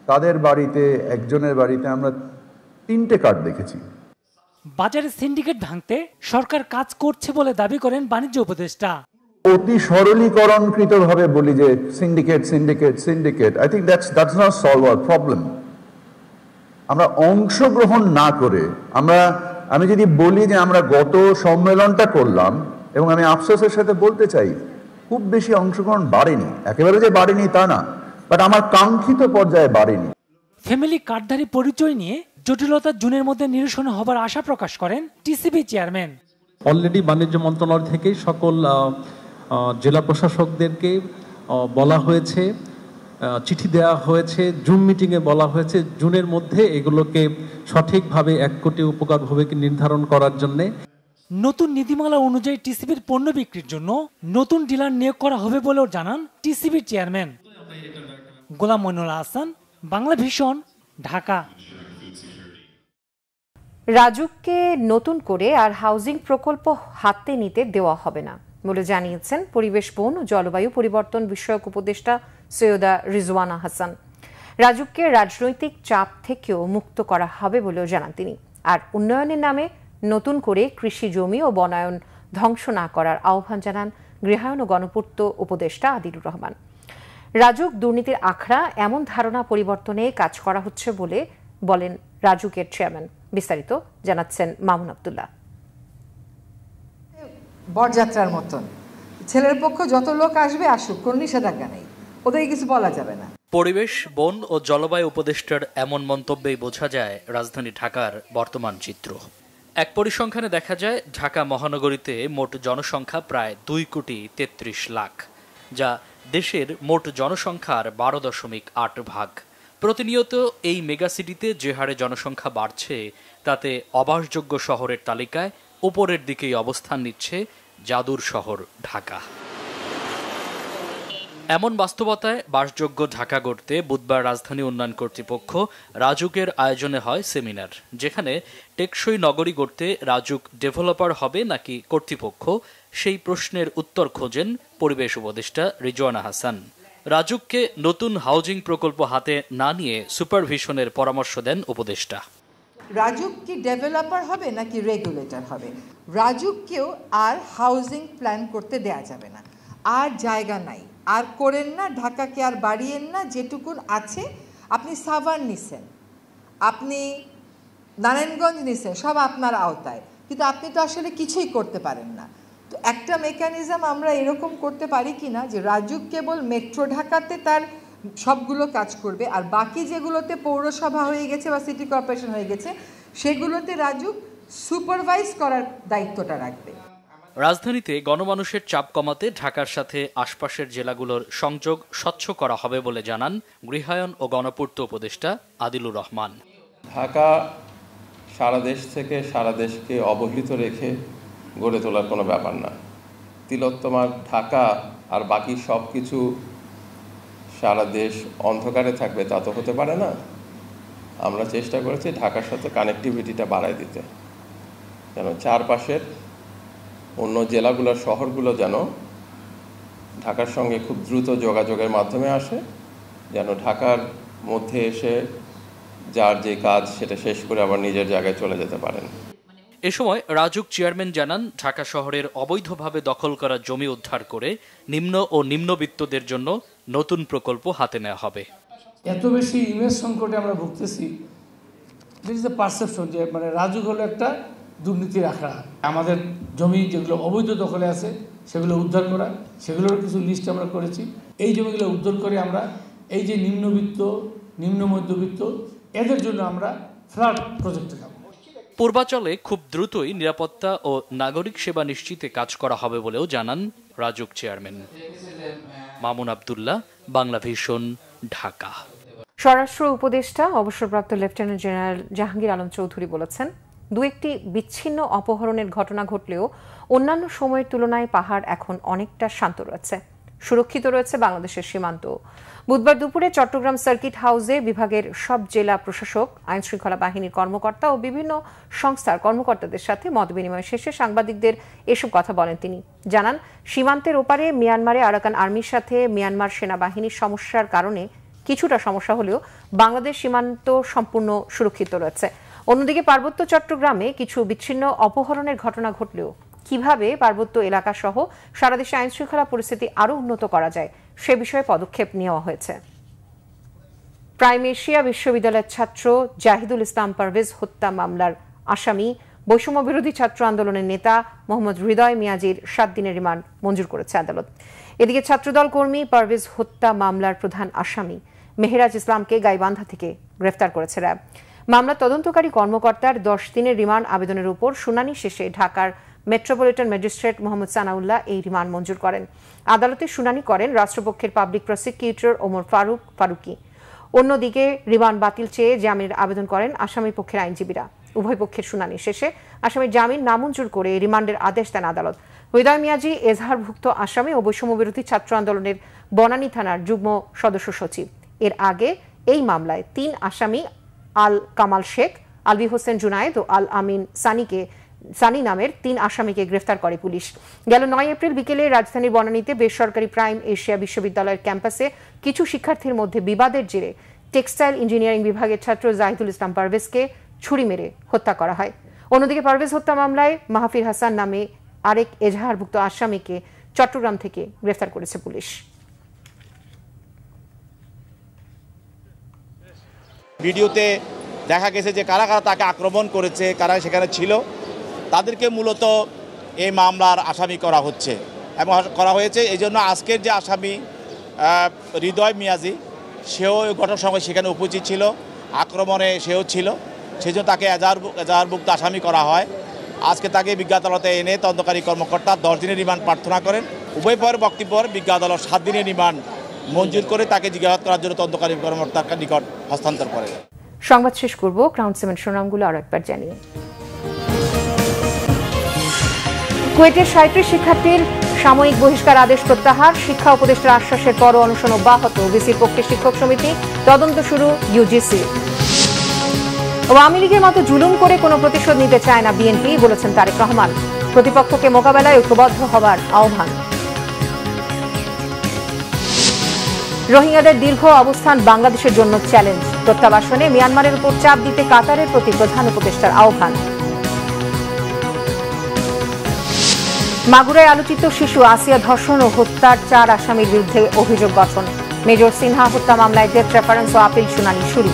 তাদের বাড়িতে, একজনের বাড়িতে আমরা 3টে কার্ড দেখেছি। বাজারে সিন্ডিকেট ভাঙতে সরকার কাজ করছে বলে দাবি করেন বাণিজ্য উপদেষ্টা। অতি সরলীকরণকৃতভাবে বলি যে syndicate syndicate syndicate, I think that's not solve hour problem. আমরা অংশগ্রহণ না করে, আমি যদি বলি যে আমরা গত সম্মেলনটা করলাম, এবং আমি আফসোসের সাথে বলতে চাই খুব বেশি অংশগ্রহণ বাড়েনি, একেবারে যে বাড়েনি তা না, বাট আমার কাঙ্ক্ষিত পর্যায়ে বাড়েনি। ফ্যামিলি কার্ডধারী পরিচয় নিয়ে জটিলতা জুনের মধ্যে নিরসন হবার আশা প্রকাশ করেন টিসিবি চেয়ারম্যান। অলরেডি বাণিজ্য মন্ত্রণালয় থেকে সকল জেলা প্রশাসকদেরকে বলা হয়েছে, চিঠি দেওয়া হয়েছে, জুম মিটিংয়ে বলা হয়েছে জুনের মধ্যে এগুলোকে সঠিকভাবে 1 কোটি উপকার ভবিকে নির্ধারণ করার জন্য। নতুন নীতিমালা অনুযায়ী টিসিবির পণ্য বিক্রির জন্য নতুন ডিলার নিয়োগ করা হবে বলেও জানান টিসিবির চেয়ারম্যান। গোলাম মইনুল হাসান, বাংলা ভিশন, ঢাকা। রাজুককে নতুন করে আর হাউজিং প্রকল্প হাতে নিতে দেওয়া হবে না বলে জানিয়েছেন পরিবেশ, বন ও জলবায়ু পরিবর্তন বিষয়ক উপদেষ্টা সৈয়দা রিজওয়ানা হাসান। রাজুককে রাজনৈতিক চাপ থেকেও মুক্ত করা হবে বলেও জানান তিনি। আর উন্নয়নের নামে নতুন করে কৃষি জমি ও বনায়ন ধ্বংস না করার আহ্বান জানান গৃহায়ন ও গণপূর্ত উপদেষ্টা আদিলুর রহমান। রাজুক দুর্নীতির আখড়া, এমন ধারণা পরিবর্তনে কাজ করা হচ্ছে বলে বলেন রাজুকের চেয়ারম্যান। বিস্তারিত জানাচ্ছেন মামুন আব্দুল্লাহ। বরযাত্রার মতন ছেলের পক্ষ যত লোক আসবে আসুক, কোন নিষেধাজ্ঞা নেই, ওদের কিছু বলা যাবে না। পরিবেশ, বন ও জলবায়ু উপদেষ্টার এমন মন্তব্যেই বোঝা যায় রাজধানী ঢাকার বর্তমান চিত্র। এক পরিসংখ্যানে দেখা যায় ঢাকা মহানগরীতে মোট জনসংখ্যা প্রায় 2,33,00,000, যা দেশের মোট জনসংখ্যার 12.8 ভাগ। প্রতিনিয়ত এই মেগাসিটিতে যে হারে জনসংখ্যা বাড়ছে তাতে অবাসযোগ্য শহরের তালিকায় উপরের দিকেই অবস্থান নিচ্ছে জাদুর শহর ঢাকা। এমন বাস্তবতায় বাসযোগ্য ঢাকা গড়তে বুধবার রাজধানী উন্নয়ন কর্তৃপক্ষ রাজুকের আয়োজনে হয় সেমিনার, যেখানে টেকসই নগরী গড়তে রাজুক ডেভেলপার হবে নাকি কর্তৃপক্ষ, সেই প্রশ্নের উত্তর খোঁজেন পরিবেশ উপদেষ্টা রিজওয়ানা হাসান। রাজুককে নতুন হাউজিং প্রকল্প হাতে না নিয়ে সুপারভিশনের পরামর্শ দেন উপদেষ্টা। রাজুক কি ডেভেলপার হবে নাকি রেগুলেটর হবে? রাজুককেও আর হাউজিং প্ল্যান করতে দেয়া যাবে না, আর জায়গা নাই, আর করেন না, ঢাকাকে আর বাড়িয়েন না, যেটুকুন আছে। আপনি সাভার নিছেন, আপনি নারায়ণগঞ্জ নিছেন, সব আপনার আওতায়, কিন্তু আপনি তো আসলে কিছুই করতে পারেন না। তো একটা মেকানিজম আমরা এরকম করতে পারি কি না যে রাজুক কেবল মেট্রো ঢাকাতে তার সবগুলো কাজ করবে, আর বাকি যেগুলোতে পৌরসভা হয়ে গেছে বা সিটি কর্পোরেশন হয়ে গেছে সেগুলোতে রাজুক সুপারভাইজ করার দায়িত্বটা রাখবে। রাজধানীতে গণমানুষের চাপ কমাতে ঢাকার সাথে আশপাশের জেলাগুলোর সংযোগ স্বচ্ছ করা হবে বলে জানান গৃহায়ন ও গণপূর্ত উপদেষ্টা আদিলুর রহমান। ঢাকা সারা দেশ থেকে সারা দেশকে অবহেলিত রেখে গড়ে তোলার কোনো ব্যাপার না। তিলোত্তমার ঢাকা আর বাকি সব কিছু সারা দেশ অন্ধকারে থাকবে তা তো হতে পারে না। আমরা চেষ্টা করেছি ঢাকার সাথে কানেক্টিভিটিটা বাড়ায় দিতে, যেন চারপাশের অন্য জেলাগুলোর শহরগুলো যেন ঢাকার সঙ্গে খুব দ্রুত যোগাযোগের মাধ্যমে আসে, যেন ঢাকার মধ্যে এসে যার যে কাজ সেটা শেষ করে আবার নিজের জায়গায় চলে যেতে পারেন। এ সময় রাজুক চেয়ারম্যান জানান ঢাকা শহরের অবৈধভাবে দখল করা জমি উদ্ধার করে নিম্ন ও নিম্নবিত্তদের জন্য নতুন প্রকল্প হাতে নেওয়া হবে। এত বেশি ইমেজ সংকটে আমরা ভুগতেছি, দিস ইজ দ্য পারসেপশন যে মানে রাজুক হলো একটা দুর্নীতির আখড়া। আমাদের জমি যেগুলো অবৈধ দখলে আছে সেগুলো উদ্ধার করা, সেগুলোর কিছু লিস্ট আমরা করেছি। এই জমিগুলো উদ্ধার করে আমরা এই যে নিম্নবিত্ত, নিম্ন মধ্যবিত্ত এদের জন্য আমরা ফ্ল্যাট প্রজেক্টে যাব। পূর্বাচলে খুব দ্রুতই নিরাপত্তা ও নাগরিক সেবা নিশ্চিতে কাজ করা হবে বলেও জানান রাজুক চেয়ারম্যান। মামুন আব্দুল্লাহ, বাংলা ভিশন, ঢাকা। স্বরাষ্ট্র উপদেষ্টা অবসরপ্রাপ্ত লেফটেন্যান্ট জেনারেল জাহাঙ্গীর আলম চৌধুরী বলেছেন, দু একটি বিচ্ছিন্ন অপহরণের ঘটনা ঘটলেও অন্যান্য সময়ের তুলনায় পাহাড় এখন অনেকটা শান্ত রয়েছে। সুরক্ষিত রয়েছে বাংলাদেশের সীমান্ত। বুধবার দুপুরে চট্টগ্রাম সার্কিট হাউসে বিভাগের সব জেলা প্রশাসক, আইন শৃঙ্খলা বাহিনীর কর্মকর্তা ও বিভিন্ন সংস্থার কর্মকর্তাদের সাথে মতবিনিময় শেষে সাংবাদিকদের এসব কথা বলেন তিনি। জানান, সীমান্তের ওপারে মিয়ানমারে আরাকান আর্মির সাথে মিয়ানমার সেনাবাহিনীর সমস্যার কারণে কিছুটা সমস্যা হলেও বাংলাদেশ সীমান্ত সম্পূর্ণ সুরক্ষিত রয়েছে। অন্যদিকে পার্বত্য চট্টগ্রামে কিছু বিচ্ছিন্ন অপহরণের ঘটনা ঘটলেও কিভাবে পার্বত্য এলাকা সহ সারা দেশে আইন শৃঙ্খলা পরিস্থিতি আরও উন্নত করা যায় সে বিষয়ে পদক্ষেপ নেওয়া হয়েছে। প্রাইম এশিয়া বিশ্ববিদ্যালয়ের ছাত্র জাহিদুল ইসলাম পারভেজ হত্যা মামলার আসামি বৈষম্য বিরোধী ছাত্র আন্দোলনের নেতা মোহাম্মদ হৃদয় মিয়াজির 7 দিনের রিমান্ড মঞ্জুর করেছে আদালত। এদিকে ছাত্রদল কর্মী পারভেজ হত্যা মামলার প্রধান আসামি মেহেরাজ ইসলামকে গাইবান্ধা থেকে গ্রেফতার করেছে র্যাব। মামলা তদন্তকারী কর্মকর্তার 10 দিনের রিমান্ড আবেদনের উপর শুনানি শেষে ঢাকার মেট্রোপলিটন ম্যাজিস্ট্রেট মোহাম্মদ সানাউল্লাহ এই রিমান্ড মঞ্জুর করেন। আদালতে শুনানি করেন রাষ্ট্রপক্ষের পাবলিক প্রসিকিউটর ওমর ফারুকি। অন্যদিকে রিমান্ড বাতিল চেয়ে জামিনের আবেদন করেন আসামি পক্ষের আইনজীবীরা। উভয় পক্ষের শুনানি শেষে আসামির জামিন নামঞ্জুর করে রিমান্ডের আদেশ দেন আদালত। হৃদয় মিয়াজি এজাহারভুক্ত আসামি ও বৈষম্য বিরোধী ছাত্র আন্দোলনের বনানী থানার যুগ্ম সদস্য সচিব। এর আগে এই মামলায় 3 আসামি আল কামাল শেখ, আলবি হোসেন জুনায়েদ ও আল আমিন সানি নামের 3 আসামিকে গ্রেফতার করে পুলিশ। গেল 9 এপ্রিল বিকেলে রাজধানীর বনানীতে বেসরকারি প্রাইম এশিয়া বিশ্ববিদ্যালয়ের ক্যাম্পাসে কিছু শিক্ষার্থীর মধ্যে বিবাদের জেরে টেক্সটাইল ইঞ্জিনিয়ারিং বিভাগের ছাত্র জাহিদুল ইসলাম পারভেজকে ছুরি মেরে হত্যা করা হয়। অন্যদিকে পারভেজ হত্যা মামলায় মাহফির হাসান নামে আরেক এজাহারভুক্ত আসামিকে চট্টগ্রাম থেকে গ্রেফতার করেছে পুলিশ। ভিডিওতে দেখা গেছে যে কারা কারা তাকে আক্রমণ করেছে, কারা সেখানে ছিল, তাদেরকে মূলত এই মামলার আসামি করা হচ্ছে এবং করা হয়েছে। এই জন্য আজকের যে আসামি হৃদয় মিয়াজি, সেও ঘটনার সময় সেখানে উপস্থিত ছিল, আক্রমণে সেও ছিল, সেই জন্য তাকে এজাহারভুক্ত আসামি করা হয়। আজকে তাকে বিজ্ঞ আদালতে এনে তদন্তকারী কর্মকর্তা 10 দিনের রিমান্ড প্রার্থনা করেন। উভয় পক্ষের বক্তব্য বিজ্ঞ আদালত 7 দিনের রিমান্ড মঞ্জুর করে তাকে জিজ্ঞাসাবাদ করার জন্য তদন্তকারী কর্মকর্তার নিকট হস্তান্তর করে। সংবাদ শেষ করব ক্রাউন 7 শিরোনামগুলো আরো একবার জানিয়ে। কুয়েটের 37 শিক্ষার্থীর সাময়িক বহিষ্কার আদেশ প্রত্যাহার, শিক্ষা উপদেষ্টার আশ্বাসের পরও অনশন অব্যাহত, বিসির পক্ষে শিক্ষক সমিতি, তদন্ত শুরু ইউজিসি। আওয়ামী লীগের মতো জুলুম করে কোনো প্রতিশোধ নিতে চায় না বিএনপি, বলেছেন তারেক রহমান। প্রতিপক্ষকে মোকাবেলায় ঐক্যবদ্ধ হবার আহ্বান। রোহিঙ্গাদের দীর্ঘ অবস্থান বাংলাদেশের জন্য চ্যালেঞ্জ, প্রত্যাবাসনে মিয়ানমারের উপর চাপ দিতে কাতারের প্রতি প্রধান উপদেষ্টার আহ্বান। মাগুরায় আলোচিত শিশু আসিয়া ধর্ষণ ও হত্যার 4 আসামির বিরুদ্ধে অভিযোগ গঠন, মেজর সিনহা হত্যা মামলায় ডেথ রেফারেন্স ও আপিল শুনানি শুরু।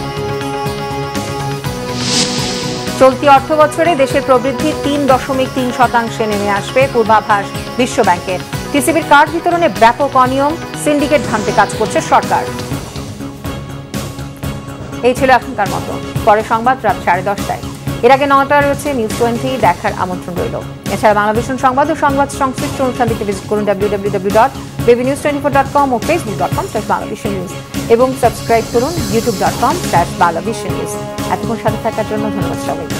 চলতি অর্থ বছরে দেশের প্রবৃদ্ধি 3.3% নেমে আসবে, পূর্বাভাস বিশ্বব্যাংকের। টিসিবির কার্ড বিতরণে ব্যাপক অনিয়ম, সিন্ডিকেট ভাঙতে কাজ করছে সরকার। এই ছিল এখনকার মতো, পরে সংবাদ রাত 10:30টায়। এর আগে 9টায় রয়েছে নিউজ 20, দেখার আমন্ত্রণ রইল। এছাড়া বাংলাদেশের সংবাদ ও সংবাদ সংশ্লিষ্ট অনুষ্ঠান দেখতে ভিজিট করুন www.babynews24.com ও facebook.com/bangladeshinews এবং সাবস্ক্রাইব করুন youtube.com/bangladeshinews। এতক্ষণ সাথে থাকার জন্য ধন্যবাদ সবাইকে।